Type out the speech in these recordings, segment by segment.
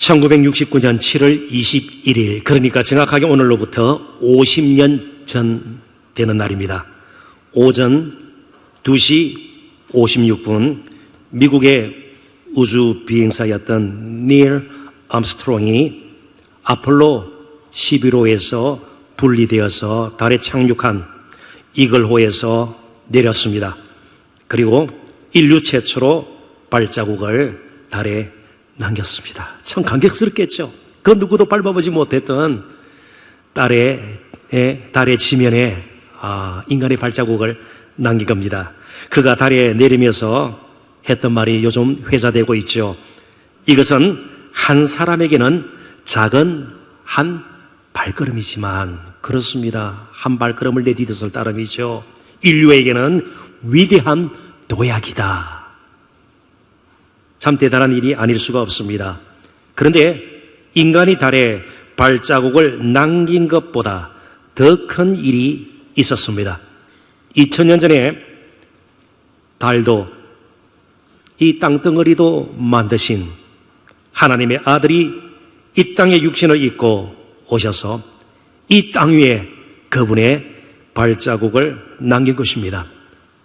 1969년 7월 21일, 그러니까 정확하게 오늘로부터 50년 전 되는 날입니다. 오전 2시 56분 미국의 우주 비행사였던 닐 암스트롱이 아폴로 11호에서 분리되어서 달에 착륙한 이글호에서 내렸습니다. 그리고 인류 최초로 발자국을 달에 남겼습니다. 참 감격스럽겠죠. 그 누구도 밟아보지 못했던 달의 지면에 인간의 발자국을 남긴 겁니다. 그가 달에 내리면서 했던 말이 요즘 회자되고 있죠. 이것은 한 사람에게는 작은 한 발걸음이지만, 그렇습니다. 한 발걸음을 내디뎠을 따름이죠. 인류에게는 위대한 도약이다. 참 대단한 일이 아닐 수가 없습니다. 그런데 인간이 달에 발자국을 남긴 것보다 더 큰 일이 있었습니다. 2000년 전에 달도 이 땅덩어리도 만드신 하나님의 아들이 이 땅에 육신을 입고 오셔서 이 땅 위에 그분의 발자국을 남긴 것입니다.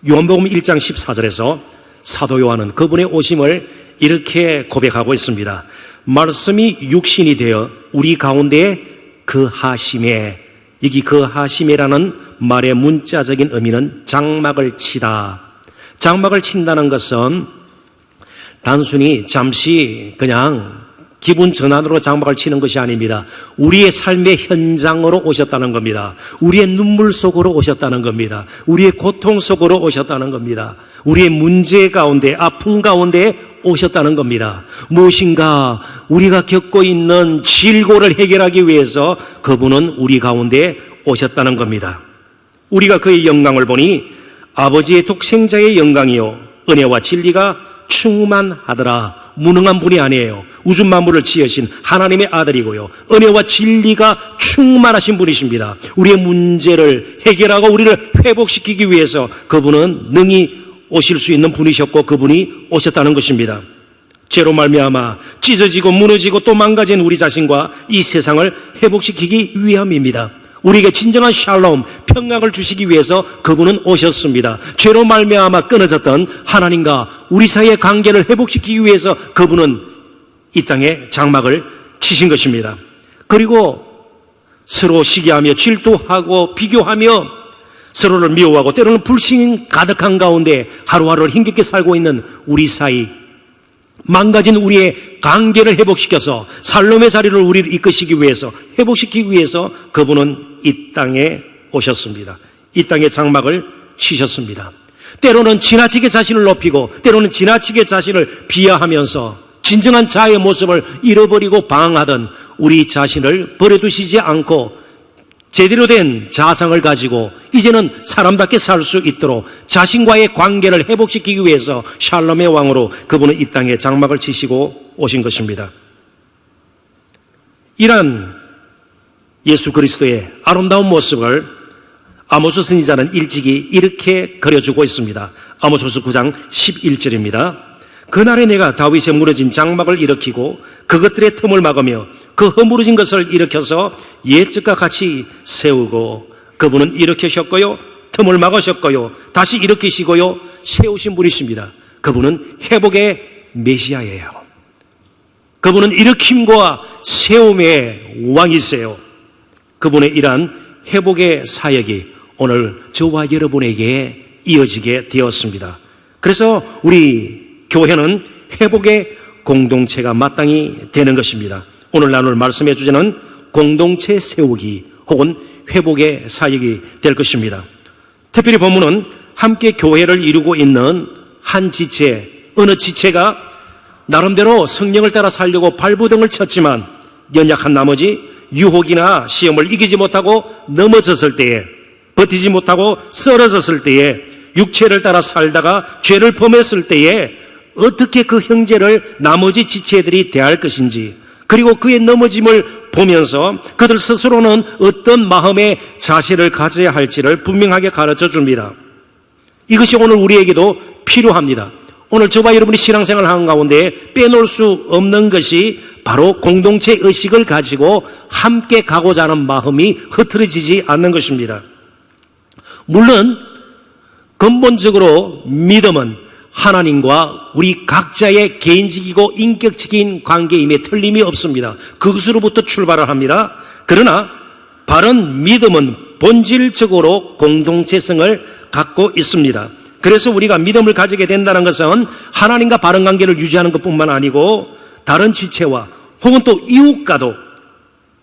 요한복음 1장 14절에서 사도 요한은 그분의 오심을 이렇게 고백하고 있습니다. 말씀이 육신이 되어 우리 가운데 거하심에, 여기 거하심이라는 말의 문자적인 의미는 장막을 치다. 장막을 친다는 것은 단순히 잠시 그냥 기분 전환으로 장막을 치는 것이 아닙니다. 우리의 삶의 현장으로 오셨다는 겁니다. 우리의 눈물 속으로 오셨다는 겁니다. 우리의 고통 속으로 오셨다는 겁니다. 우리의 문제 가운데, 아픔 가운데 오셨다는 겁니다. 무엇인가 우리가 겪고 있는 질고를 해결하기 위해서 그분은 우리 가운데 오셨다는 겁니다. 우리가 그의 영광을 보니 아버지의 독생자의 영광이요 은혜와 진리가 충만하더라. 무능한 분이 아니에요. 우주 만물을 지으신 하나님의 아들이고요, 은혜와 진리가 충만하신 분이십니다. 우리의 문제를 해결하고 우리를 회복시키기 위해서 그분은 능히 오실 수 있는 분이셨고 그분이 오셨다는 것입니다. 죄로 말미암아 찢어지고 무너지고 또 망가진 우리 자신과 이 세상을 회복시키기 위함입니다. 우리에게 진정한 샬롬, 평강을 주시기 위해서 그분은 오셨습니다. 죄로 말미암아 끊어졌던 하나님과 우리 사이의 관계를 회복시키기 위해서 그분은 이 땅에 장막을 치신 것입니다. 그리고 서로 시기하며 질투하고 비교하며 서로를 미워하고 때로는 불신 가득한 가운데 하루하루를 힘겹게 살고 있는 우리 사이, 망가진 우리의 관계를 회복시켜서 살롬의 자리를 우리를 이끄시기 위해서, 회복시키기 위해서 그분은 이 땅에 오셨습니다. 이 땅에 장막을 치셨습니다. 때로는 지나치게 자신을 높이고 때로는 지나치게 자신을 비하하면서 진정한 자아의 모습을 잃어버리고 방황하던 우리 자신을 버려두시지 않고 제대로 된 자상을 가지고 이제는 사람답게 살 수 있도록 자신과의 관계를 회복시키기 위해서 샬롬의 왕으로 그분은 이 땅에 장막을 치시고 오신 것입니다. 이런 예수 그리스도의 아름다운 모습을 아모스 선지자는 일찍이 이렇게 그려주고 있습니다. 아모스서 9장 11절입니다. 그날에 내가 다윗의 무너진 장막을 일으키고 그것들의 틈을 막으며 그 허물어진 것을 일으켜서 옛적과 같이 세우고, 그분은 일으키셨고요, 틈을 막으셨고요, 다시 일으키시고요, 세우신 분이십니다. 그분은 회복의 메시아예요. 그분은 일으킴과 세움의 왕이세요. 그분의 이러한 회복의 사역이 오늘 저와 여러분에게 이어지게 되었습니다. 그래서 우리 교회는 회복의 공동체가 마땅히 되는 것입니다. 오늘 나눌 말씀의 주제는 공동체 세우기 혹은 회복의 사역이 될 것입니다. 특별히 본문은 함께 교회를 이루고 있는 한 지체, 어느 지체가 나름대로 성령을 따라 살려고 발부등을 쳤지만 연약한 나머지 유혹이나 시험을 이기지 못하고 넘어졌을 때에, 버티지 못하고 쓰러졌을 때에, 육체를 따라 살다가 죄를 범했을 때에 어떻게 그 형제를 나머지 지체들이 대할 것인지, 그리고 그의 넘어짐을 보면서 그들 스스로는 어떤 마음의 자세를 가져야 할지를 분명하게 가르쳐 줍니다. 이것이 오늘 우리에게도 필요합니다. 오늘 저와 여러분이 신앙생활을 하는 가운데 빼놓을 수 없는 것이 바로 공동체 의식을 가지고 함께 가고자 하는 마음이 흐트러지지 않는 것입니다. 물론 근본적으로 믿음은 하나님과 우리 각자의 개인적이고 인격적인 관계임에 틀림이 없습니다. 그것으로부터 출발을 합니다. 그러나 바른 믿음은 본질적으로 공동체성을 갖고 있습니다. 그래서 우리가 믿음을 가지게 된다는 것은 하나님과 바른 관계를 유지하는 것뿐만 아니고 다른 지체와 혹은 또 이웃과도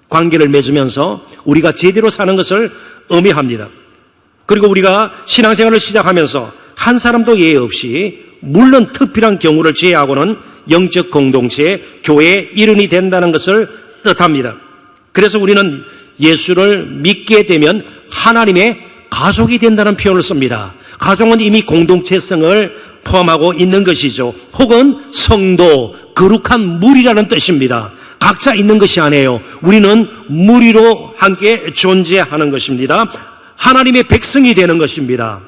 관계를 맺으면서 우리가 제대로 사는 것을 의미합니다. 그리고 우리가 신앙생활을 시작하면서 한 사람도 예외 없이 물론 특별한 경우를 제외하고는 영적 공동체, 교회의 일원이 된다는 것을 뜻합니다. 그래서 우리는 예수를 믿게 되면 하나님의 가족이 된다는 표현을 씁니다. 가족은 이미 공동체성을 포함하고 있는 것이죠. 혹은 성도, 거룩한 무리라는 뜻입니다. 각자 있는 것이 아니에요. 우리는 무리로 함께 존재하는 것입니다. 하나님의 백성이 되는 것입니다.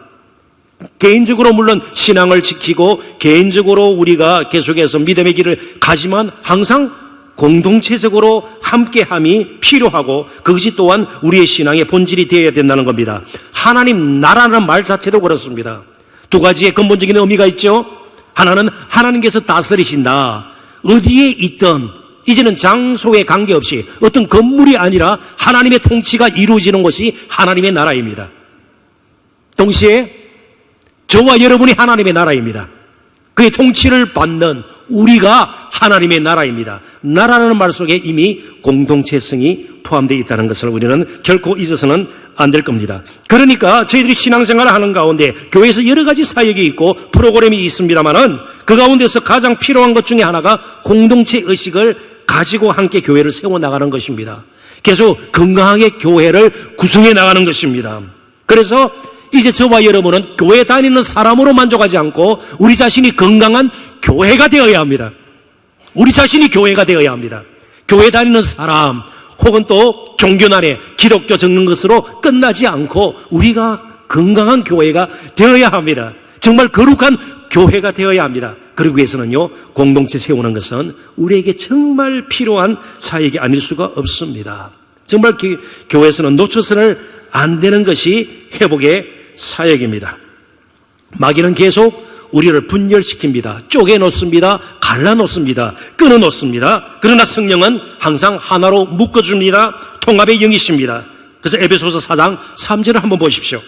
개인적으로 물론 신앙을 지키고 개인적으로 우리가 계속해서 믿음의 길을 가지만 항상 공동체적으로 함께함이 필요하고 그것이 또한 우리의 신앙의 본질이 되어야 된다는 겁니다. 하나님 나라는 말 자체도 그렇습니다. 두 가지의 근본적인 의미가 있죠. 하나는 하나님께서 다스리신다. 어디에 있든 이제는 장소에 관계없이 어떤 건물이 아니라 하나님의 통치가 이루어지는 것이 하나님의 나라입니다. 동시에 저와 여러분이 하나님의 나라입니다. 그의 통치를 받는 우리가 하나님의 나라입니다. 나라라는 말 속에 이미 공동체성이 포함되어 있다는 것을 우리는 결코 잊어서는 안 될 겁니다. 그러니까 저희들이 신앙생활을 하는 가운데 교회에서 여러 가지 사역이 있고 프로그램이 있습니다만은 그 가운데서 가장 필요한 것 중에 하나가 공동체 의식을 가지고 함께 교회를 세워나가는 것입니다. 계속 건강하게 교회를 구성해 나가는 것입니다. 그래서 이제 저와 여러분은 교회 다니는 사람으로 만족하지 않고 우리 자신이 건강한 교회가 되어야 합니다. 우리 자신이 교회가 되어야 합니다. 교회 다니는 사람 혹은 또 종교난에 기독교 적는 것으로 끝나지 않고 우리가 건강한 교회가 되어야 합니다. 정말 거룩한 교회가 되어야 합니다. 그러기 위해서는요, 공동체 세우는 것은 우리에게 정말 필요한 사역이 아닐 수가 없습니다. 정말 교회에서는 놓쳐서는 안 되는 것이 회복의 사역입니다. 마귀는 계속 우리를 분열시킵니다. 쪼개놓습니다. 갈라놓습니다. 끊어놓습니다. 그러나 성령은 항상 하나로 묶어줍니다. 통합의 영이십니다. 그래서 에베소서 4장 3절을 한번 보십시오.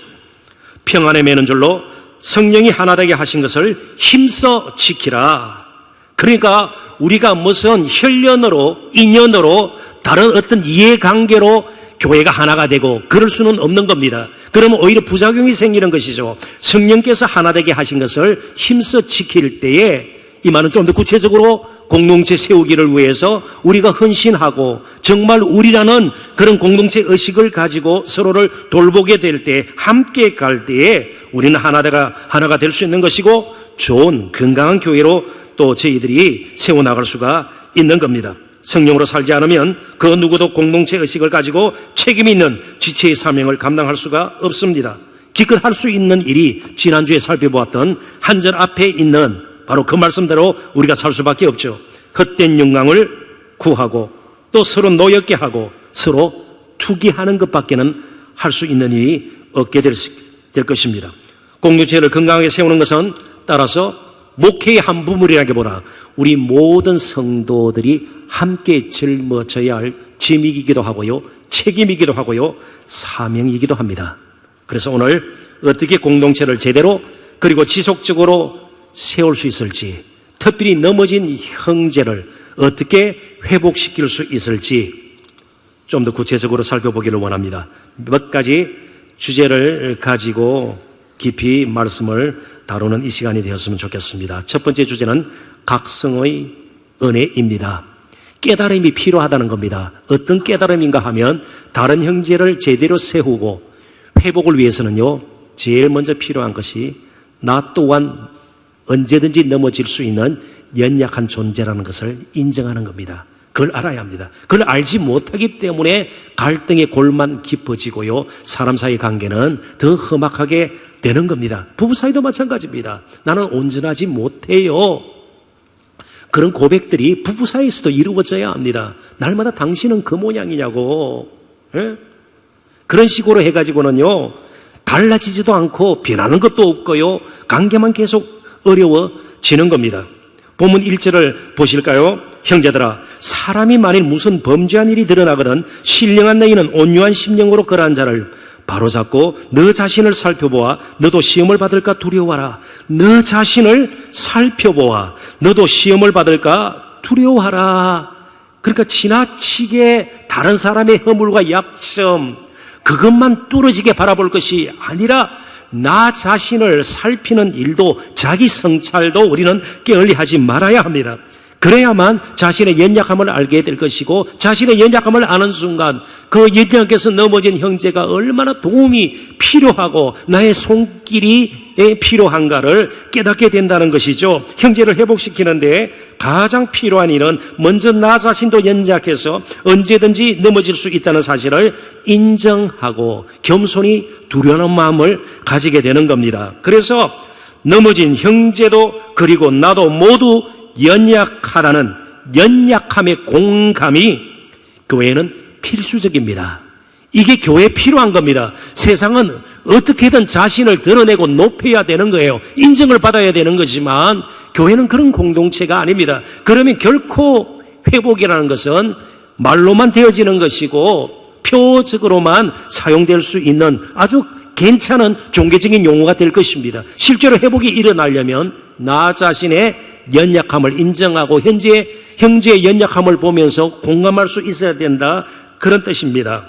평안에 매는 줄로 성령이 하나 되게 하신 것을 힘써 지키라. 그러니까 우리가 무슨 혈연으로 인연으로 다른 어떤 이해관계로 교회가 하나가 되고 그럴 수는 없는 겁니다. 그러면 오히려 부작용이 생기는 것이죠. 성령께서 하나 되게 하신 것을 힘써 지킬 때에 이 말은 좀 더 구체적으로 공동체 세우기를 위해서 우리가 헌신하고 정말 우리라는 그런 공동체 의식을 가지고 서로를 돌보게 될 때, 함께 갈 때에 우리는 하나가 될 수 있는 것이고 좋은 건강한 교회로 또 저희들이 세워나갈 수가 있는 겁니다. 성령으로 살지 않으면 그 누구도 공동체 의식을 가지고 책임 있는 지체의 사명을 감당할 수가 없습니다. 기껏 할 수 있는 일이 지난주에 살펴보았던 한 절 앞에 있는 바로 그 말씀대로 우리가 살 수밖에 없죠. 헛된 영광을 구하고 또 서로 노엽게 하고 서로 투기하는 것밖에는 할 수 있는 일이 없게 될 것입니다. 공동체를 건강하게 세우는 것은 따라서 목회의 한 부분이라기보다 우리 모든 성도들이 함께 짊어져야 할 짐이기도 하고요, 책임이기도 하고요, 사명이기도 합니다. 그래서 오늘 어떻게 공동체를 제대로 그리고 지속적으로 세울 수 있을지, 특별히 넘어진 형제를 어떻게 회복시킬 수 있을지 좀 더 구체적으로 살펴보기를 원합니다. 몇 가지 주제를 가지고 깊이 말씀을 다루는 이 시간이 되었으면 좋겠습니다. 첫 번째 주제는 각성의 은혜입니다. 깨달음이 필요하다는 겁니다. 어떤 깨달음인가 하면 다른 형제를 제대로 세우고 회복을 위해서는요, 제일 먼저 필요한 것이 나 또한 언제든지 넘어질 수 있는 연약한 존재라는 것을 인정하는 겁니다. 그걸 알아야 합니다. 그걸 알지 못하기 때문에 갈등의 골만 깊어지고요, 사람 사이 관계는 더 험악하게 되는 겁니다. 부부 사이도 마찬가지입니다. 나는 온전하지 못해요. 그런 고백들이 부부 사이에서도 이루어져야 합니다. 날마다 당신은 그 모양이냐고. 예? 그런 식으로 해가지고는요, 달라지지도 않고 변하는 것도 없고요, 관계만 계속 어려워지는 겁니다. 본문 1절을 보실까요? 형제들아, 사람이 만일 무슨 범죄한 일이 드러나거든 신령한 너희는 온유한 심령으로 그러한 자를 바로잡고 너 자신을 살펴보아 너도 시험을 받을까 두려워하라. 너 자신을 살펴보아 너도 시험을 받을까 두려워하라. 그러니까 지나치게 다른 사람의 허물과 약점, 그것만 뚫어지게 바라볼 것이 아니라 나 자신을 살피는 일도, 자기 성찰도 우리는 게을리하지 말아야 합니다. 그래야만 자신의 연약함을 알게 될 것이고, 자신의 연약함을 아는 순간 그 연약에서 넘어진 형제가 얼마나 도움이 필요하고 나의 손길이 필요한가를 깨닫게 된다는 것이죠. 형제를 회복시키는데 가장 필요한 일은 먼저 나 자신도 연약해서 언제든지 넘어질 수 있다는 사실을 인정하고 겸손히 두려운 마음을 가지게 되는 겁니다. 그래서 넘어진 형제도 그리고 나도 모두 연약하다는 연약함의 공감이 교회는 필수적입니다. 이게 교회에 필요한 겁니다. 세상은 어떻게든 자신을 드러내고 높여야 되는 거예요. 인정을 받아야 되는 거지만 교회는 그런 공동체가 아닙니다. 그러면 결코 회복이라는 것은 말로만 되어지는 것이고 표적으로만 사용될 수 있는 아주 괜찮은 종교적인 용어가 될 것입니다. 실제로 회복이 일어나려면 나 자신의 연약함을 인정하고 형제의 연약함을 보면서 공감할 수 있어야 된다, 그런 뜻입니다.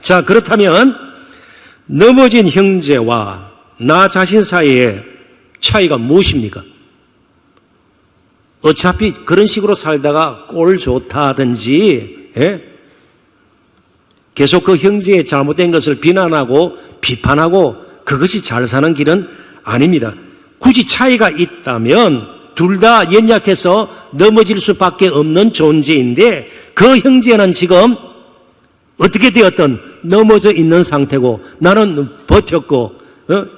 자, 그렇다면 넘어진 형제와 나 자신 사이의 차이가 무엇입니까? 어차피 그런 식으로 살다가 꼴 좋다든지, 계속 그 형제의 잘못된 것을 비난하고 비판하고 그것이 잘 사는 길은 아닙니다. 굳이 차이가 있다면 둘 다 연약해서 넘어질 수밖에 없는 존재인데 그 형제는 지금 어떻게 되었든 넘어져 있는 상태고 나는 버텼고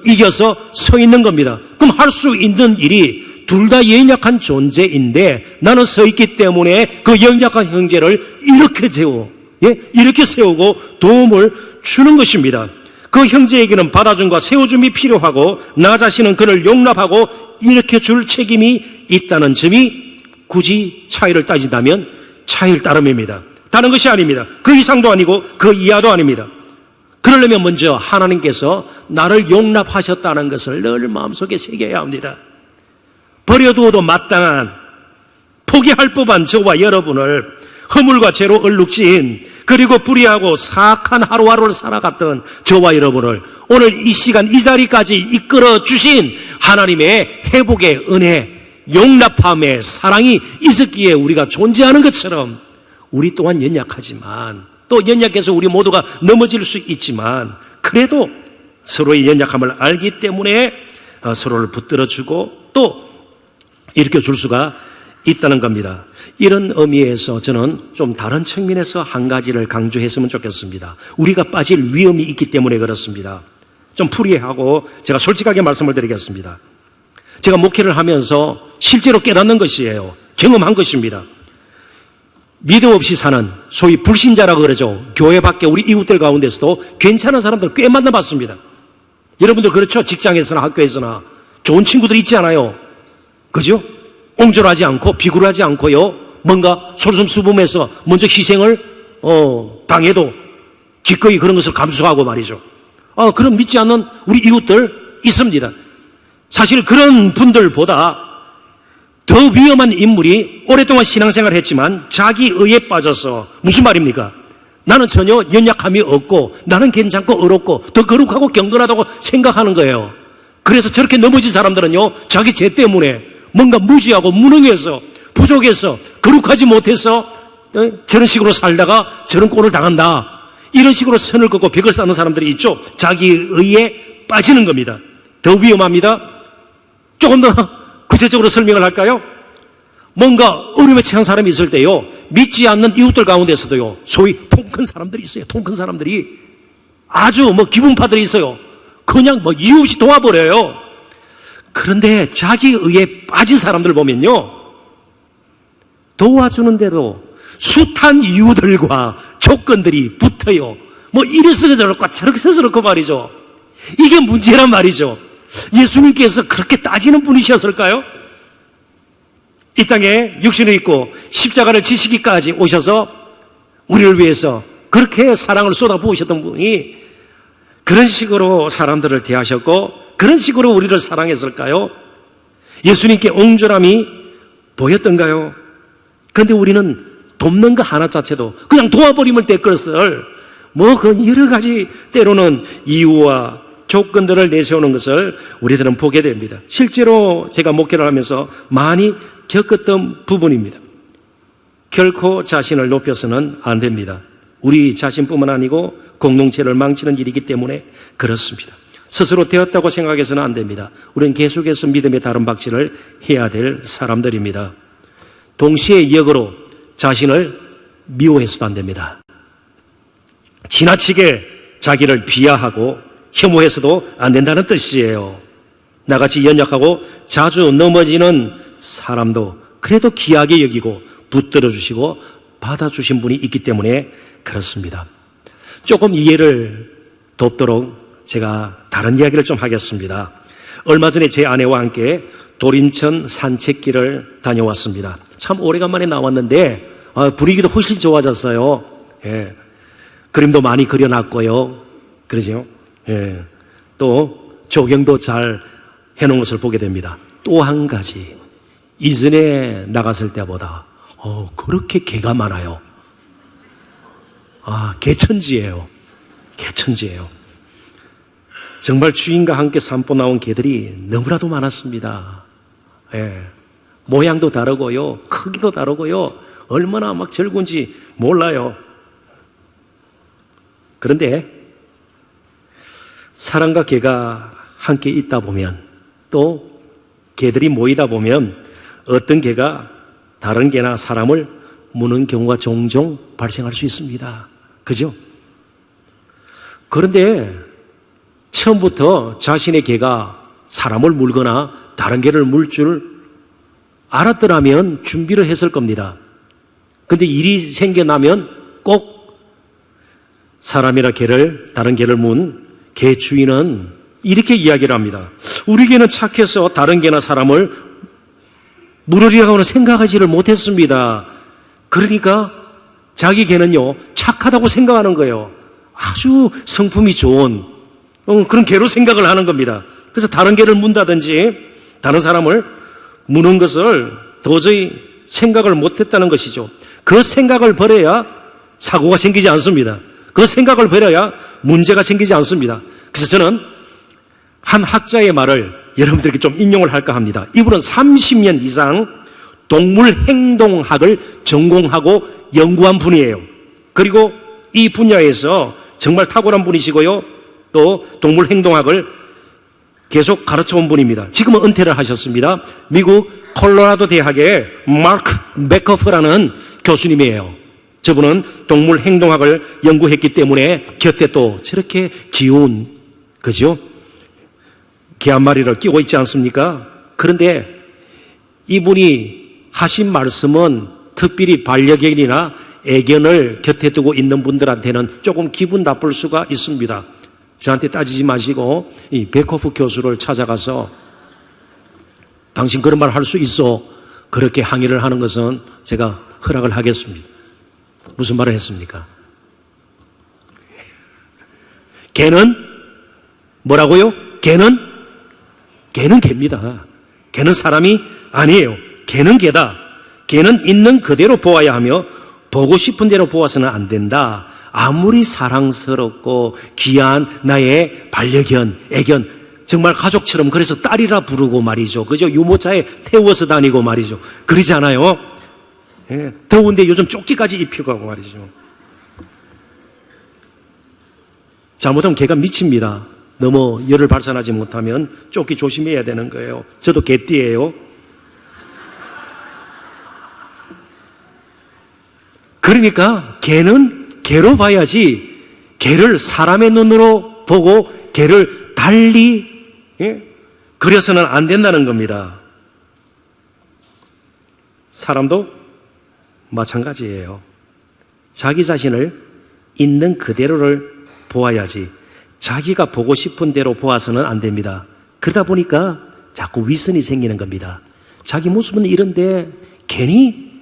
이겨서 서 있는 겁니다. 그럼 할 수 있는 일이 둘 다 연약한 존재인데 나는 서 있기 때문에 그 연약한 형제를 이렇게 이렇게 세우고 도움을 주는 것입니다. 그 형제에게는 받아줌과 세워줌이 필요하고 나 자신은 그를 용납하고 이렇게 줄 책임이 있다는 점이 굳이 차이를 따진다면 차이를 따름입니다. 다른 것이 아닙니다. 그 이상도 아니고 그 이하도 아닙니다. 그러려면 먼저 하나님께서 나를 용납하셨다는 것을 늘 마음속에 새겨야 합니다. 버려두어도 마땅한, 포기할 법한 저와 여러분을 허물과 죄로 얼룩진, 그리고 불의하고 사악한 하루하루를 살아갔던 저와 여러분을 오늘 이 시간 이 자리까지 이끌어 주신 하나님의 회복의 은혜, 용납함의 사랑이 있었기에 우리가 존재하는 것처럼 우리 또한 연약하지만, 또 연약해서 우리 모두가 넘어질 수 있지만 그래도 서로의 연약함을 알기 때문에 서로를 붙들어주고 또 일으켜줄 수가 있다는 겁니다. 이런 의미에서 저는 좀 다른 측면에서 한 가지를 강조했으면 좋겠습니다. 우리가 빠질 위험이 있기 때문에 그렇습니다. 좀 풀이하고 제가 솔직하게 말씀을 드리겠습니다. 제가 목회를 하면서 실제로 깨닫는 것이에요. 경험한 것입니다. 믿음 없이 사는 소위 불신자라고 그러죠. 교회 밖에 우리 이웃들 가운데서도 괜찮은 사람들 꽤 만나봤습니다. 여러분들 그렇죠? 직장에서나 학교에서나 좋은 친구들 있지 않아요? 그죠? 옹졸하지 않고 비굴하지 않고요, 뭔가 솔선수범해서 먼저 희생을 당해도 기꺼이 그런 것을 감수하고 말이죠. 그럼 믿지 않는 우리 이웃들 있습니다. 사실 그런 분들보다 더 위험한 인물이 오랫동안 신앙생활을 했지만 자기의에 빠져서, 무슨 말입니까? 나는 전혀 연약함이 없고 나는 괜찮고 어렵고 더 거룩하고 경건하다고 생각하는 거예요. 그래서 저렇게 넘어진 사람들은요, 자기 죄 때문에 뭔가 무지하고 무능해서 부족해서 거룩하지 못해서 저런 식으로 살다가 저런 꼴을 당한다, 이런 식으로 선을 긋고 벽을 쌓는 사람들이 있죠. 자기의에 빠지는 겁니다. 더 위험합니다. 조금 더 구체적으로 설명을 할까요? 뭔가 어려움에 처한 사람이 있을 때요, 믿지 않는 이웃들 가운데서도요, 소위 통 큰 사람들이 있어요. 통 큰 사람들이 아주 기분파들이 있어요. 그냥 이유 없이 도와버려요. 그런데 자기 의에 빠진 사람들 보면요, 도와주는데도 숱한 이유들과 조건들이 붙어요. 뭐 이래서 저렇고 저렇게 저렇고 말이죠. 이게 문제란 말이죠. 예수님께서 그렇게 따지는 분이셨을까요? 이 땅에 육신을 입고 십자가를 지시기까지 오셔서 우리를 위해서 그렇게 사랑을 쏟아부으셨던 분이 그런 식으로 사람들을 대하셨고 그런 식으로 우리를 사랑했을까요? 예수님께 옹졸함이 보였던가요? 그런데 우리는 돕는 거 하나 자체도 그냥 도와버리면 될 것을 뭐 그 여러 가지 때로는 이유와 조건들을 내세우는 것을 우리들은 보게 됩니다. 실제로 제가 목회를 하면서 많이 겪었던 부분입니다. 결코 자신을 높여서는 안 됩니다. 우리 자신뿐만 아니고 공동체를 망치는 일이기 때문에 그렇습니다. 스스로 되었다고 생각해서는 안 됩니다. 우리는 계속해서 믿음의 다른 박질을 해야 될 사람들입니다. 동시에 역으로 자신을 미워해서도 안 됩니다. 지나치게 자기를 비하하고 혐오해서도 안 된다는 뜻이에요. 나같이 연약하고 자주 넘어지는 사람도 그래도 귀하게 여기고 붙들어 주시고 받아주신 분이 있기 때문에 그렇습니다. 조금 이해를 돕도록 제가 다른 이야기를 좀 하겠습니다. 얼마 전에 제 아내와 함께 도림천 산책길을 다녀왔습니다. 참 오래간만에 나왔는데 분위기도 훨씬 좋아졌어요. 예. 그림도 많이 그려놨고요. 그러죠? 예. 또 조경도 잘 해놓은 것을 보게 됩니다. 또 한 가지, 이전에 나갔을 때보다 그렇게 개가 많아요. 개천지예요. 개천지예요. 정말 주인과 함께 산보 나온 개들이 너무나도 많았습니다. 예. 모양도 다르고요, 크기도 다르고요, 얼마나 막 젊은지 몰라요. 그런데 사람과 개가 함께 있다 보면, 또 개들이 모이다 보면 어떤 개가 다른 개나 사람을 무는 경우가 종종 발생할 수 있습니다. 그죠? 그런데 처음부터 자신의 개가 사람을 물거나 다른 개를 물 줄 알았더라면 준비를 했을 겁니다. 그런데 일이 생겨나면 꼭 사람이나 개를, 다른 개를 문 개 주인은 이렇게 이야기를 합니다. 우리 개는 착해서 다른 개나 사람을 물으려고는 생각하지를 못했습니다. 그러니까 자기 개는요, 착하다고 생각하는 거예요. 아주 성품이 좋은 그런 개로 생각을 하는 겁니다. 그래서 다른 개를 문다든지 다른 사람을 무는 것을 도저히 생각을 못했다는 것이죠. 그 생각을 버려야 사고가 생기지 않습니다. 그 생각을 버려야 문제가 생기지 않습니다. 그래서 저는 한 학자의 말을 여러분들에게 좀 인용을 할까 합니다. 이분은 30년 이상 동물 행동학을 전공하고 연구한 분이에요. 그리고 이 분야에서 정말 탁월한 분이시고요, 또 동물 행동학을 계속 가르쳐온 분입니다. 지금은 은퇴를 하셨습니다. 미국 콜로라도 대학의 마크 베커프라는 교수님이에요. 저분은 동물 행동학을 연구했기 때문에 곁에 또 저렇게 귀여운, 그죠? 개 한 마리를 끼고 있지 않습니까? 그런데 이분이 하신 말씀은 특별히 반려견이나 애견을 곁에 두고 있는 분들한테는 조금 기분 나쁠 수가 있습니다. 저한테 따지지 마시고 이 베커프 교수를 찾아가서 당신 그런 말 할 수 있어, 그렇게 항의를 하는 것은 제가 허락을 하겠습니다. 무슨 말을 했습니까? 개는 뭐라고요? 개는 개입니다. 개는 사람이 아니에요. 개는 개다. 개는 있는 그대로 보아야 하며 보고 싶은 대로 보아서는 안 된다. 아무리 사랑스럽고 귀한 나의 반려견, 애견, 정말 가족처럼 그래서 딸이라 부르고 말이죠. 그죠? 유모차에 태워서 다니고 말이죠. 그러지 않아요? 예, 더운데 요즘 조끼까지 입히고 하고 말이죠. 잘못하면 개가 미칩니다. 너무 열을 발산하지 못하면 조끼 조심해야 되는 거예요. 저도 개띠예요. 그러니까 개는 개로 봐야지, 개를 사람의 눈으로 보고 개를 달리 그려서는 안 된다는 겁니다. 사람도 마찬가지예요. 자기 자신을 있는 그대로를 보아야지 자기가 보고 싶은 대로 보아서는 안 됩니다. 그러다 보니까 자꾸 위선이 생기는 겁니다. 자기 모습은 이런데 괜히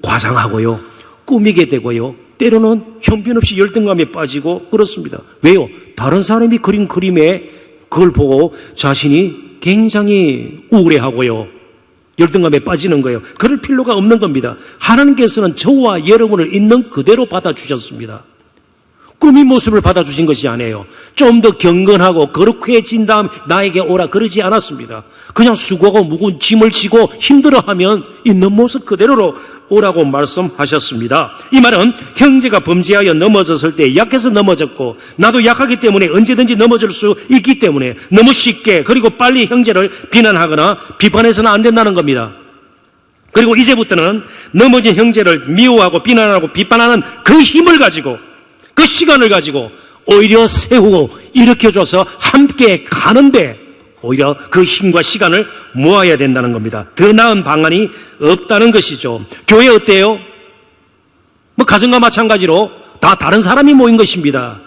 과장하고요, 꾸미게 되고요, 때로는 형편없이 열등감에 빠지고 그렇습니다. 왜요? 다른 사람이 그린 그림에 그걸 보고 자신이 굉장히 우울해하고요, 열등감에 빠지는 거예요. 그럴 필요가 없는 겁니다. 하나님께서는 저와 여러분을 있는 그대로 받아주셨습니다. 꾸민 모습을 받아주신 것이 아니에요. 좀 더 경건하고 거룩해진 다음 나에게 오라 그러지 않았습니다. 그냥 수고하고 무거운 짐을 지고 힘들어하면 있는 모습 그대로로 오라고 말씀하셨습니다. 이 말은 형제가 범죄하여 넘어졌을 때 약해서 넘어졌고 나도 약하기 때문에 언제든지 넘어질 수 있기 때문에 너무 쉽게 그리고 빨리 형제를 비난하거나 비판해서는 안 된다는 겁니다. 그리고 이제부터는 넘어진 형제를 미워하고 비난하고 비판하는 그 힘을 가지고, 그 시간을 가지고 오히려 세우고 일으켜줘서 함께 가는데 오히려 그 힘과 시간을 모아야 된다는 겁니다. 더 나은 방안이 없다는 것이죠. 교회 어때요? 가정과 마찬가지로 다 다른 사람이 모인 것입니다.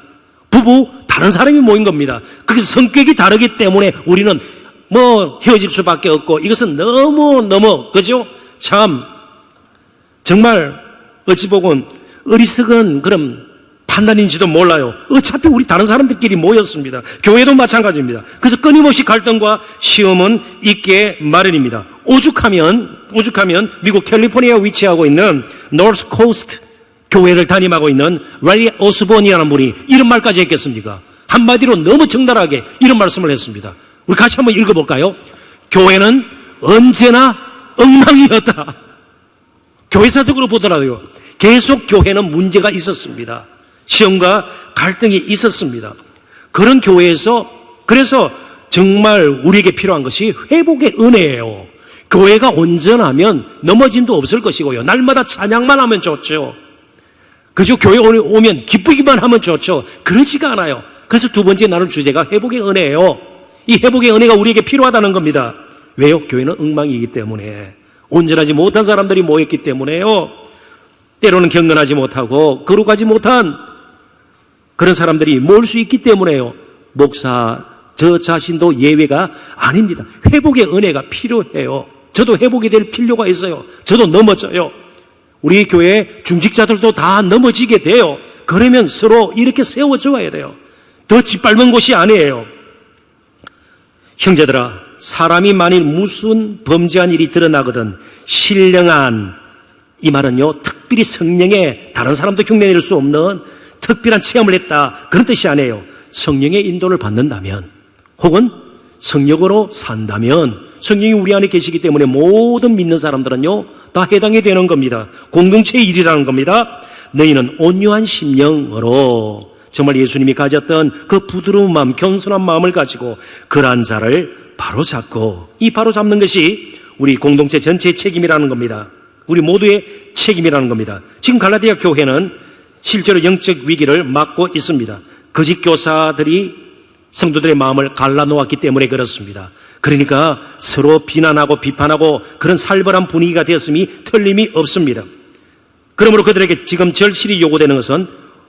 부부 다른 사람이 모인 겁니다. 그래서 성격이 다르기 때문에 우리는 헤어질 수밖에 없고, 이것은 너무 그죠? 참 정말 어찌 보건 어리석은 그런 판단인지도 몰라요. 어차피 우리 다른 사람들끼리 모였습니다. 교회도 마찬가지입니다. 그래서 끊임없이 갈등과 시험은 있게 마련입니다. 오죽하면 미국 캘리포니아에 위치하고 있는 노스 코스트 교회를 담임하고 있는 랄리 오스본이라는 분이 이런 말까지 했겠습니까? 한마디로 너무 정달하게 이런 말씀을 했습니다. 우리 같이 한번 읽어볼까요? 교회는 언제나 엉망이었다. 교회사적으로 보더라도요, 계속 교회는 문제가 있었습니다. 시험과 갈등이 있었습니다. 그런 교회에서, 그래서 정말 우리에게 필요한 것이 회복의 은혜예요. 교회가 온전하면 넘어짐도 없을 것이고요, 날마다 찬양만 하면 좋죠. 그죠? 교회 오면 기쁘기만 하면 좋죠. 그러지가 않아요. 그래서 두 번째 나눌 주제가 회복의 은혜예요. 이 회복의 은혜가 우리에게 필요하다는 겁니다. 왜요? 교회는 엉망이기 때문에, 온전하지 못한 사람들이 모였기 때문에요. 때로는 경건하지 못하고 거룩하지 못한 그런 사람들이 모일 수 있기 때문에요. 목사 저 자신도 예외가 아닙니다. 회복의 은혜가 필요해요. 저도 회복이 될 필요가 있어요. 저도 넘어져요. 우리 교회 중직자들도 다 넘어지게 돼요. 그러면 서로 이렇게 세워줘야 돼요. 더 짓밟은 곳이 아니에요. 형제들아, 사람이 만일 무슨 범죄한 일이 드러나거든 신령한, 이 말은요, 특별히 성령의, 다른 사람도 흉내낼 수 없는 특별한 체험을 했다, 그런 뜻이 아니에요. 성령의 인도를 받는다면, 혹은 성령으로 산다면, 성령이 우리 안에 계시기 때문에 모든 믿는 사람들은요 다 해당이 되는 겁니다. 공동체의 일이라는 겁니다. 너희는 온유한 심령으로, 정말 예수님이 가졌던 그 부드러운 마음, 겸손한 마음을 가지고 그러한 자를 바로잡고, 이 바로잡는 것이 우리 공동체 전체의 책임이라는 겁니다. 우리 모두의 책임이라는 겁니다. 지금 갈라디아 교회는 실제로 영적 위기를 맞고 있습니다. 거짓 교사들이 성도들의 마음을 갈라놓았기 때문에 그렇습니다. 그러니까 서로 비난하고 비판하고 그런 살벌한 분위기가 되었음이 틀림이 없습니다. 그러므로 그들에게 지금 절실히 요구되는 것은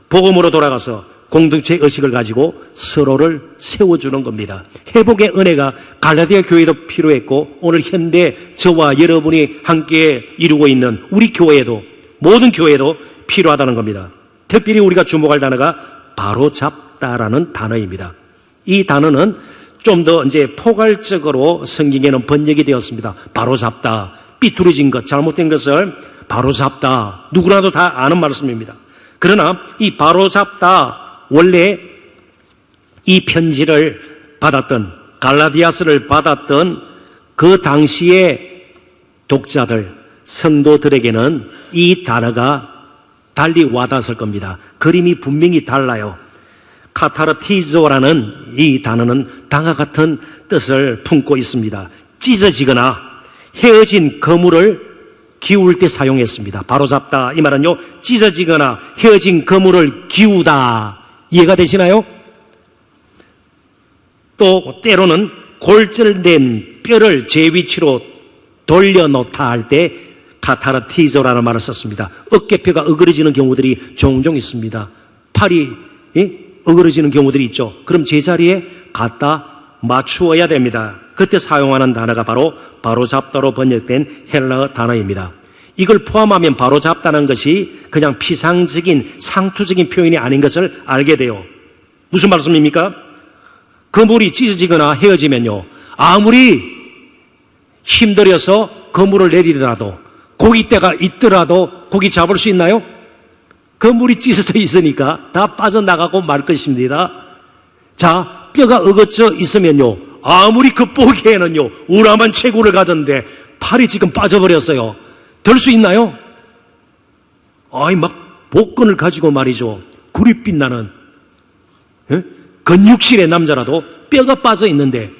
복음으로 돌아가서 공동체의 의식을 가지고 서로를 세워주는 겁니다. 회복의 은혜가 갈라디아 교회도 필요했고, 오늘 현대 저와 여러분이 함께 이루고 있는 우리 교회도, 모든 교회도 필요하다는 겁니다. 특별히 우리가 주목할 단어가 바로잡다라는 단어입니다. 이 단어는 좀 더 이제 포괄적으로 성경에는 번역이 되었습니다. 바로잡다, 삐뚤어진 것, 잘못된 것을 바로잡다, 누구나도 다 아는 말씀입니다. 그러나 이 바로잡다, 원래 이 편지를 받았던, 갈라디아서를 받았던 그 당시의 독자들, 성도들에게는 이 단어가 달리 와닿았을 겁니다. 그림이 분명히 달라요. 카타르티조라는 이 단어는 다음과 같은 뜻을 품고 있습니다. 찢어지거나 헤어진 그물을 기울 때 사용했습니다. 바로잡다, 이 말은요, 찢어지거나 헤어진 그물을 기우다. 이해가 되시나요? 또 때로는 골절된 뼈를 제 위치로 돌려놓다 할 때 카타르티저라는 말을 썼습니다. 어깨뼈가 어그러지는 경우들이 종종 있습니다. 팔이 어그러지는 경우들이 있죠. 그럼 제자리에 갖다 맞추어야 됩니다. 그때 사용하는 단어가 바로 잡다로 번역된 헬라어 단어입니다. 이걸 포함하면 바로 잡다는 것이 그냥 피상적인 상투적인 표현이 아닌 것을 알게 돼요. 무슨 말씀입니까? 그물이 찢어지거나 헤어지면요, 아무리 힘들어서 그물을 내리더라도 고깃대가 있더라도 고기 잡을 수 있나요? 그물이 찢어져 있으니까 다 빠져나가고 말 것입니다. 자, 뼈가 어긋져 있으면요, 아무리 겉보기에는요 우람한 체구를 가졌는데 팔이 지금 빠져버렸어요. 들 수 있나요? 막 복근을 가지고 말이죠, 구릿 빛나는 근육실의 남자라도 뼈가 빠져 있는데,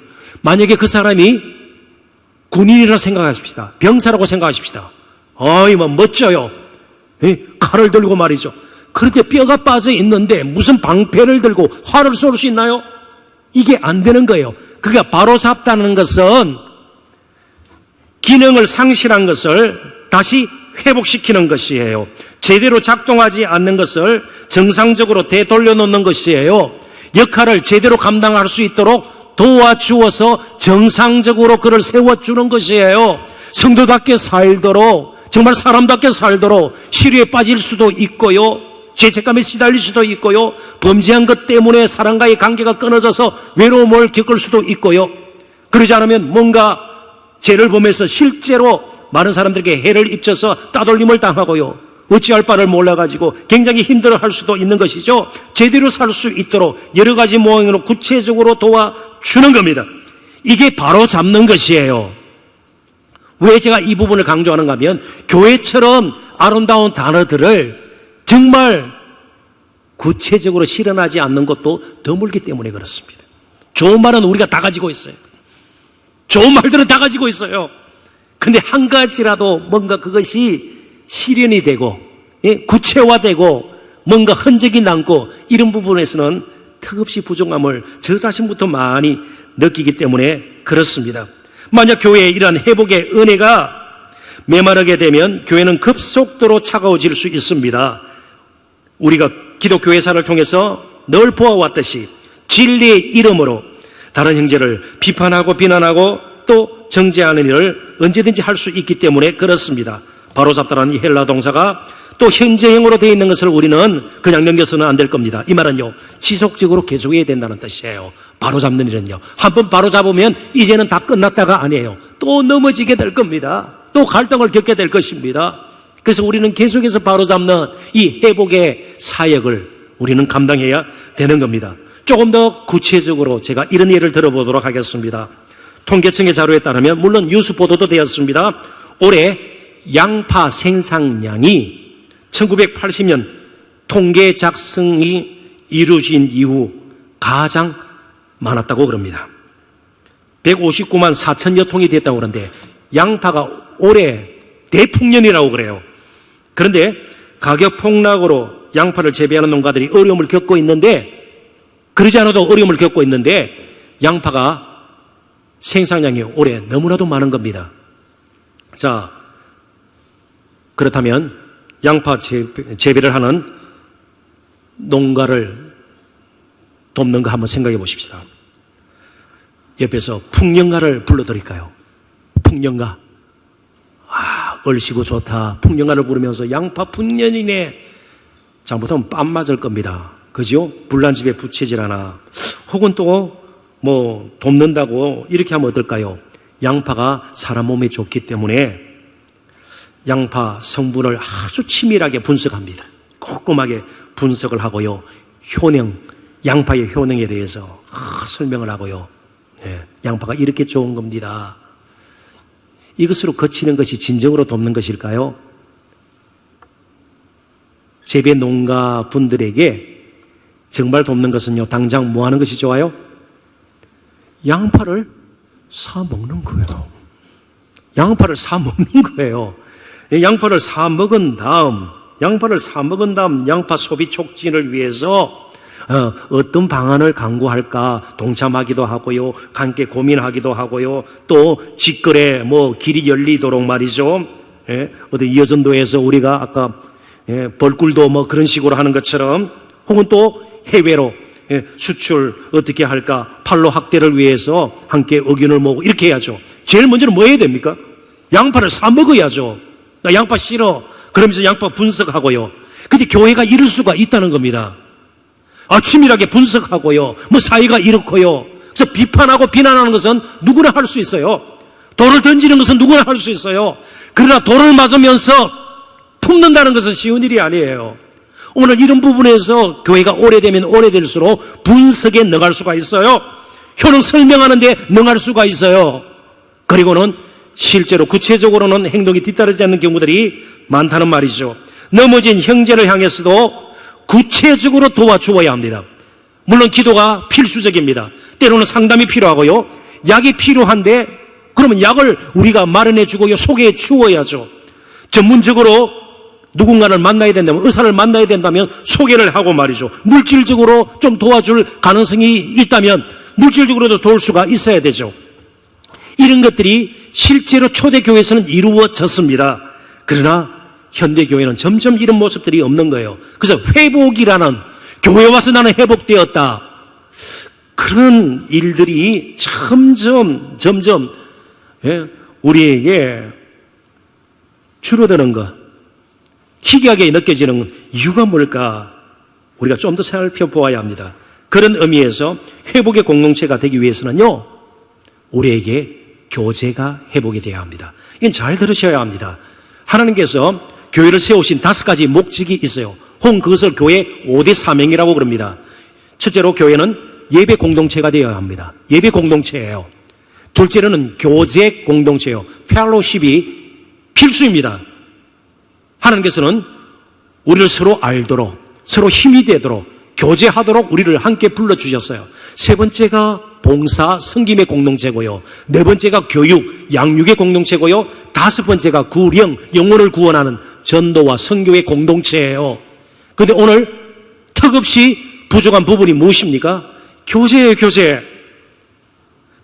만약에 그 사람이 군인이라 생각하십시다. 병사라고 생각하십시다. 멋져요. 칼을 들고 말이죠. 그런데 뼈가 빠져 있는데 무슨 방패를 들고 활을 쏠 수 있나요? 이게 안 되는 거예요. 그러니까 바로 잡다는 것은 기능을 상실한 것을 다시 회복시키는 것이에요. 제대로 작동하지 않는 것을 정상적으로 되돌려놓는 것이에요. 역할을 제대로 감당할 수 있도록 도와주어서 정상적으로 그를 세워주는 것이에요. 성도답게 살도록, 정말 사람답게 살도록 시류에 빠질 수도 있고요, 죄책감에 시달릴 수도 있고요, 범죄한 것 때문에 사람과의 관계가 끊어져서 외로움을 겪을 수도 있고요, 그러지 않으면 뭔가 죄를 범해서 실제로 많은 사람들에게 해를 입혀서 따돌림을 당하고요, 어찌할 바를 몰라가지고 굉장히 힘들어할 수도 있는 것이죠. 제대로 살 수 있도록 여러 가지 모양으로 구체적으로 도와주는 겁니다. 이게 바로 잡는 것이에요. 왜 제가 이 부분을 강조하는가 하면, 교회처럼 아름다운 단어들을 정말 구체적으로 실현하지 않는 것도 드물기 때문에 그렇습니다. 좋은 말은 우리가 다 가지고 있어요. 좋은 말들은 다 가지고 있어요. 근데 한 가지라도 뭔가 그것이 실현이 되고 구체화되고 뭔가 흔적이 남고 이런 부분에서는 턱없이 부족함을 저 자신부터 많이 느끼기 때문에 그렇습니다. 만약 교회에 이러한 회복의 은혜가 메마르게 되면 교회는 급속도로 차가워질 수 있습니다. 우리가 기독교회사를 통해서 늘 보아왔듯이 진리의 이름으로 다른 형제를 비판하고 비난하고 또 정죄하는 일을 언제든지 할 수 있기 때문에 그렇습니다. 바로잡다라는 이 헬라 동사가 또 현재형으로 되어 있는 것을 우리는 그냥 넘겨서는 안 될 겁니다. 이 말은요, 지속적으로 계속해야 된다는 뜻이에요. 바로잡는 일은요, 한번 바로잡으면 이제는 다 끝났다가 아니에요. 또 넘어지게 될 겁니다. 또 갈등을 겪게 될 것입니다. 그래서 우리는 계속해서 바로잡는 이 회복의 사역을 우리는 감당해야 되는 겁니다. 조금 더 구체적으로 제가 이런 예를 들어보도록 하겠습니다. 통계청의 자료에 따르면, 물론 뉴스 보도도 되었습니다. 올해 양파 생산량이 1980년 통계 작성이 이루어진 이후 가장 많았다고 그럽니다. 159만 4천여 통이 됐다고 그러는데, 양파가 올해 대풍년이라고 그래요. 그런데 가격 폭락으로 양파를 재배하는 농가들이 어려움을 겪고 있는데, 그러지 않아도 어려움을 겪고 있는데, 양파가 생산량이 올해 너무나도 많은 겁니다. 자, 그렇다면 양파 재배를 하는 농가를 돕는 거 한번 생각해 보십시다. 옆에서 풍년가를 불러드릴까요? 풍년가. 얼씨구 좋다. 풍년가를 부르면서 양파 풍년이네. 잘못하면 뺨 맞을 겁니다. 그죠? 불난 집에 부채질 하나. 혹은 또 돕는다고 이렇게 하면 어떨까요? 양파가 사람 몸에 좋기 때문에 양파 성분을 아주 치밀하게 분석합니다. 꼼꼼하게 분석을 하고요, 양파의 효능에 대해서 설명을 하고요, 양파가 이렇게 좋은 겁니다. 이것으로 거치는 것이 진정으로 돕는 것일까요? 재배 농가 분들에게 정말 돕는 것은요, 당장 뭐 하는 것이 좋아요? 양파를 사 먹는 거예요. 양파를 사 먹는 거예요. 양파를 사 먹은 다음 양파 소비 촉진을 위해서 어떤 방안을 강구할까 동참하기도 하고요, 함께 고민하기도 하고요, 또 직거래 길이 열리도록 말이죠, 어디 이어전도에서 우리가 아까 벌꿀도 뭐 그런 식으로 하는 것처럼, 혹은 또 해외로 수출 어떻게 할까, 판로 확대를 위해서 함께 의견을 모으고 이렇게 해야죠. 제일 먼저는 뭐 해야 됩니까? 양파를 사 먹어야죠. 나 양파 싫어. 그러면서 양파 분석하고요. 근데 교회가 이럴 수가 있다는 겁니다. 치밀하게 분석하고요. 뭐 사회가 이렇고요. 그래서 비판하고 비난하는 것은 누구나 할 수 있어요. 돌을 던지는 것은 누구나 할 수 있어요. 그러나 돌을 맞으면서 품는다는 것은 쉬운 일이 아니에요. 오늘 이런 부분에서 교회가 오래되면 오래될수록 분석에 능할 수가 있어요. 효능 설명하는데 능할 수가 있어요. 그리고는 실제로 구체적으로는 행동이 뒤따르지 않는 경우들이 많다는 말이죠. 넘어진 형제를 향해서도 구체적으로 도와주어야 합니다. 물론 기도가 필수적입니다. 때로는 상담이 필요하고요. 약이 필요한데 그러면 약을 우리가 마련해 주고요. 소개해 주어야죠. 전문적으로 누군가를 만나야 된다면, 의사를 만나야 된다면 소개를 하고 말이죠. 물질적으로 좀 도와줄 가능성이 있다면 물질적으로도 도울 수가 있어야 되죠. 이런 것들이 실제로 초대교회에서는 이루어졌습니다. 그러나 현대교회는 점점 이런 모습들이 없는 거예요. 그래서 회복이라는, 교회 와서 나는 회복되었다, 그런 일들이 점점 우리에게 줄어드는 것, 희귀하게 느껴지는 이유가 뭘까? 우리가 좀 더 살펴보아야 합니다. 그런 의미에서 회복의 공동체가 되기 위해서는요, 우리에게 교제가 회복이 되어야 합니다. 이건 잘 들으셔야 합니다. 하나님께서 교회를 세우신 5가지 목적이 있어요. 혹은 그것을 교회 5대 사명이라고 그럽니다. 첫째로 교회는 예배 공동체가 되어야 합니다. 예배 공동체예요. 둘째로는 교제 공동체예요. 펠로십이 필수입니다. 하나님께서는 우리를 서로 알도록, 서로 힘이 되도록, 교제하도록 우리를 함께 불러주셨어요. 세 번째가 봉사, 섬김의 공동체고요. 네 번째가 교육, 양육의 공동체고요. 다섯 번째가 구령, 영혼을 구원하는 전도와 선교의 공동체예요. 그런데 오늘 턱없이 부족한 부분이 무엇입니까? 교제예요, 교제.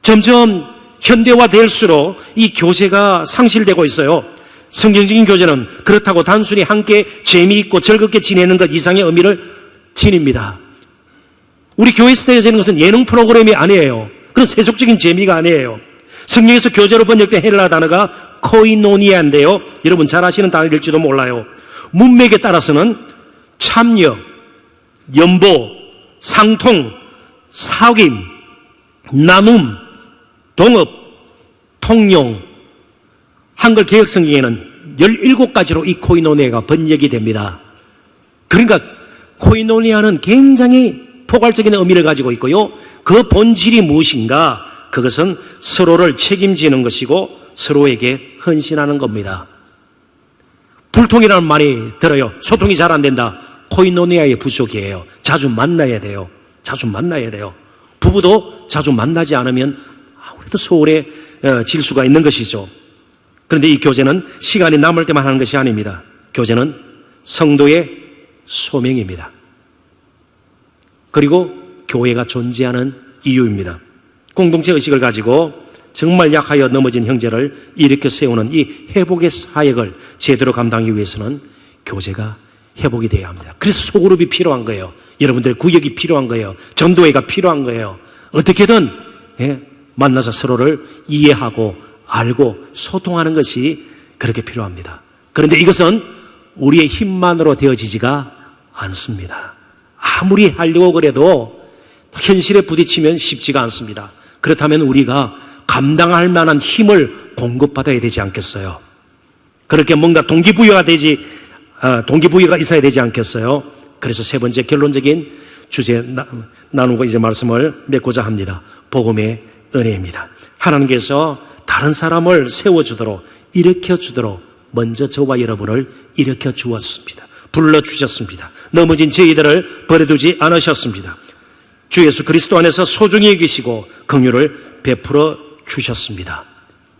점점 현대화될수록 이 교제가 상실되고 있어요. 성경적인 교제는 그렇다고 단순히 함께 재미있고 즐겁게 지내는 것 이상의 의미를 지닙니다. 우리 교회에서 되어지는 것은 예능 프로그램이 아니에요. 그런 세속적인 재미가 아니에요. 성경에서 교제로 번역된 헬라 단어가 코이노니아인데요. 여러분 잘 아시는 단어일지도 몰라요. 문맥에 따라서는 참여, 연보, 상통, 사귐, 나눔, 동업, 통용, 한글 개혁성경에는 17가지로 이 코이노니아가 번역이 됩니다. 그러니까 코이노니아는 굉장히 포괄적인 의미를 가지고 있고요. 그 본질이 무엇인가? 그것은 서로를 책임지는 것이고 서로에게 헌신하는 겁니다. 불통이라는 말이 들어요. 소통이 잘 안 된다. 코이노니아의 부족이에요. 자주 만나야 돼요. 자주 만나야 돼요. 부부도 자주 만나지 않으면 아무래도 소홀해질 수가 있는 것이죠. 그런데 이 교제는 시간이 남을 때만 하는 것이 아닙니다. 교제는 성도의 소명입니다. 그리고 교회가 존재하는 이유입니다. 공동체 의식을 가지고 정말 약하여 넘어진 형제를 일으켜 세우는 이 회복의 사역을 제대로 감당하기 위해서는 교제가 회복이 되어야 합니다. 그래서 소그룹이 필요한 거예요. 여러분들의 구역이 필요한 거예요. 전도회가 필요한 거예요. 어떻게든 만나서 서로를 이해하고 알고 소통하는 것이 그렇게 필요합니다. 그런데 이것은 우리의 힘만으로 되어지지가 않습니다. 아무리 하려고 그래도 현실에 부딪히면 쉽지가 않습니다. 그렇다면 우리가 감당할 만한 힘을 공급받아야 되지 않겠어요? 그렇게 뭔가 동기부여가 있어야 되지 않겠어요? 그래서 세 번째 결론적인 주제 나누고 이제 말씀을 맺고자 합니다. 복음의 은혜입니다. 하나님께서 다른 사람을 세워주도록, 일으켜주도록 먼저 저와 여러분을 일으켜 주었습니다. 불러주셨습니다. 넘어진 저희들을 버려두지 않으셨습니다. 주 예수 그리스도 안에서 소중히 여기시고 긍휼을 베풀어 주셨습니다.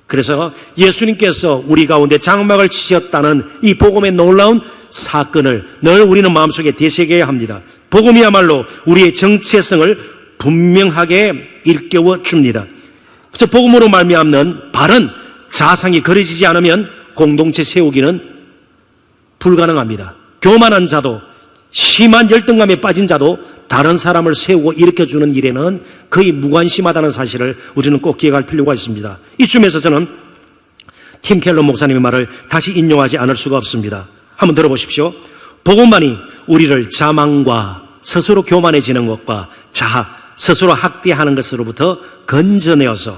그래서 예수님께서 우리 가운데 장막을 치셨다는 이 복음의 놀라운 사건을 늘 우리는 마음속에 되새겨야 합니다. 복음이야말로 우리의 정체성을 분명하게 일깨워 줍니다. 그래서 복음으로 말미암는 바른 자상이 그려지지 않으면 공동체 세우기는 불가능합니다. 교만한 자도, 심한 열등감에 빠진 자도 다른 사람을 세우고 일으켜주는 일에는 거의 무관심하다는 사실을 우리는 꼭 기억할 필요가 있습니다. 이쯤에서 저는 팀 켈러 목사님의 말을 다시 인용하지 않을 수가 없습니다. 한번 들어보십시오. 복음만이 우리를 자망과 스스로 교만해지는 것과 자학, 스스로 학대하는 것으로부터 건져내어서,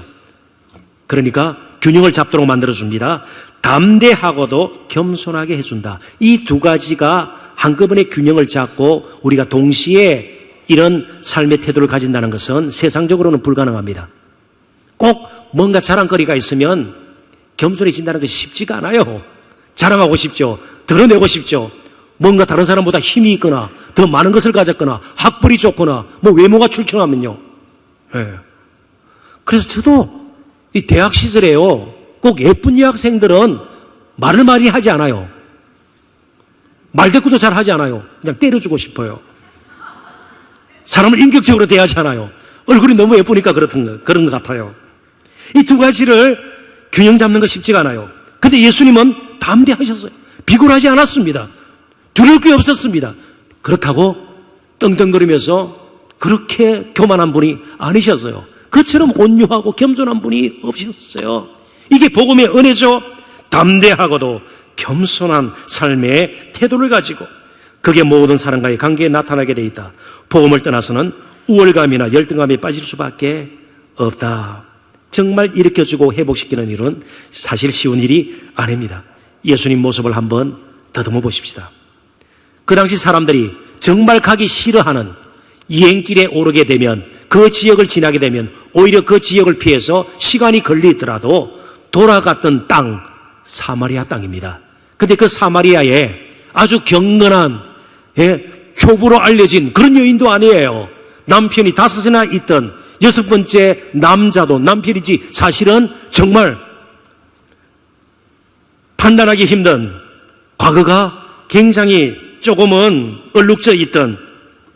그러니까 균형을 잡도록 만들어줍니다. 담대하고도 겸손하게 해준다. 이 두 가지가 한꺼번에 균형을 잡고 우리가 동시에 이런 삶의 태도를 가진다는 것은 세상적으로는 불가능합니다. 꼭 뭔가 자랑거리가 있으면 겸손해진다는 것이 쉽지가 않아요. 자랑하고 싶죠. 드러내고 싶죠. 뭔가 다른 사람보다 힘이 있거나 더 많은 것을 가졌거나 학벌이 좋거나 뭐 외모가 출중하면요. 네. 그래서 저도 이 대학 시절에요, 꼭 예쁜 여학생들은 말을 많이 하지 않아요. 말대꾸도 잘 하지 않아요. 그냥 때려주고 싶어요. 사람을 인격적으로 대하지 않아요. 얼굴이 너무 예쁘니까 그런 것 같아요. 이 두 가지를 균형 잡는 거 쉽지가 않아요. 근데 예수님은 담대하셨어요. 비굴하지 않았습니다. 두려울 게 없었습니다. 그렇다고 떵떵거리면서 그렇게 교만한 분이 아니셨어요. 그처럼 온유하고 겸손한 분이 없으셨어요. 이게 복음의 은혜죠. 담대하고도 겸손한 삶의 태도를 가지고 그게 모든 사람과의 관계에 나타나게 돼 있다. 복음을 떠나서는 우월감이나 열등감에 빠질 수밖에 없다. 정말 일으켜주고 회복시키는 일은 사실 쉬운 일이 아닙니다. 예수님 모습을 한번 더듬어 보십시다. 그 당시 사람들이 정말 가기 싫어하는 여행길에 오르게 되면, 그 지역을 지나게 되면 오히려 그 지역을 피해서 시간이 걸리더라도 돌아갔던 땅, 사마리아 땅입니다. 근데 그 사마리아에 아주 경건한, 효부로 알려진 그런 여인도 아니에요. 남편이 5이나 있던 6번째 남자도 남편이지 사실은 정말 판단하기 힘든, 과거가 굉장히 조금은 얼룩져 있던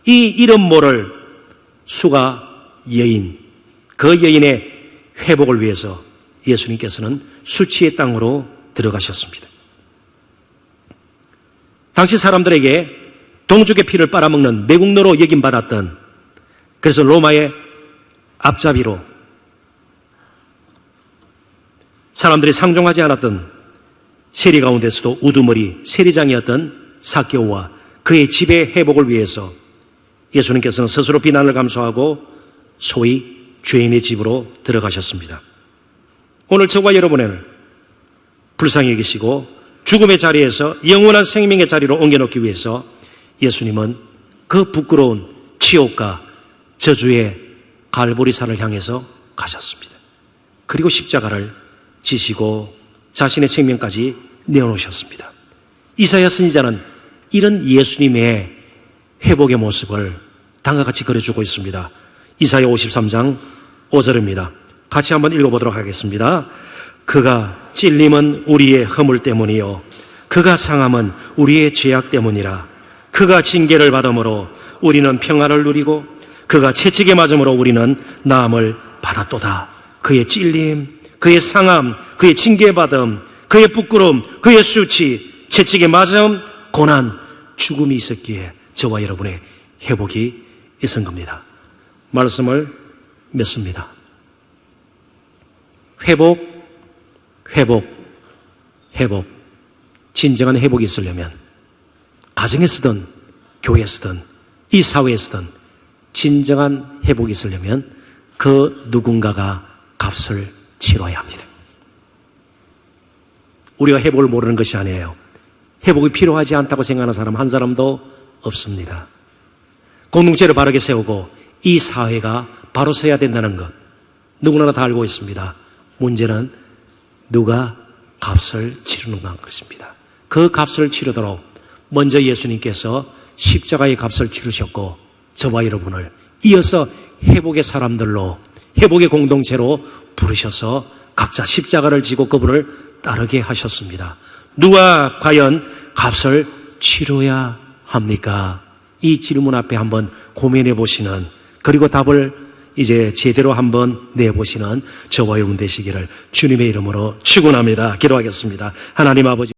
이 이름 모를 수가 여인, 그 여인의 회복을 위해서 예수님께서는 수치의 땅으로 들어가셨습니다. 당시 사람들에게 동족의 피를 빨아먹는 매국노로 여김받았던, 그래서 로마의 앞잡이로 사람들이 상종하지 않았던 세리 가운데서도 우두머리 세리장이었던 삭개오와 그의 집의 회복을 위해서 예수님께서는 스스로 비난을 감수하고 소위 죄인의 집으로 들어가셨습니다. 오늘 저와 여러분을 불쌍히 여기시고 죽음의 자리에서 영원한 생명의 자리로 옮겨놓기 위해서 예수님은 그 부끄러운 지옥과 저주의 갈보리산을 향해서 가셨습니다. 그리고 십자가를 지시고 자신의 생명까지 내어놓으셨습니다. 이사야 선지자는 이런 예수님의 회복의 모습을 다음과 같이 그려주고 있습니다. 이사야 53장 5절입니다. 같이 한번 읽어보도록 하겠습니다. 그가 찔림은 우리의 허물 때문이요 그가 상함은 우리의 죄악 때문이라. 그가 징계를 받음으로 우리는 평안을 누리고 그가 채찍에 맞음으로 우리는 나음을 받았도다. 그의 찔림, 그의 상함, 그의 징계받음, 그의 부끄러움, 그의 수치, 채찍에 맞음, 고난, 죽음이 있었기에 저와 여러분의 회복이 있은 겁니다. 말씀을 맺습니다. 회복, 회복, 회복. 진정한 회복이 있으려면 가정에서든 교회에서든 이 사회에서든 진정한 회복이 있으려면 그 누군가가 값을 치러야 합니다. 우리가 회복을 모르는 것이 아니에요. 회복이 필요하지 않다고 생각하는 사람 한 사람도 없습니다. 공동체를 바르게 세우고 이 사회가 바로 서야 된다는 것 누구나 다 알고 있습니다. 문제는 누가 값을 치르는 것입니다. 그 값을 치르도록 먼저 예수님께서 십자가의 값을 치르셨고 저와 여러분을 이어서 회복의 사람들로, 회복의 공동체로 부르셔서 각자 십자가를 지고 그분을 따르게 하셨습니다. 누가 과연 값을 치러야 합니까? 이 질문 앞에 한번 고민해 보시는, 그리고 답을 이제 제대로 한번 내보시는 저와 여러분 되시기를 주님의 이름으로 축원합니다. 기도하겠습니다. 하나님 아버지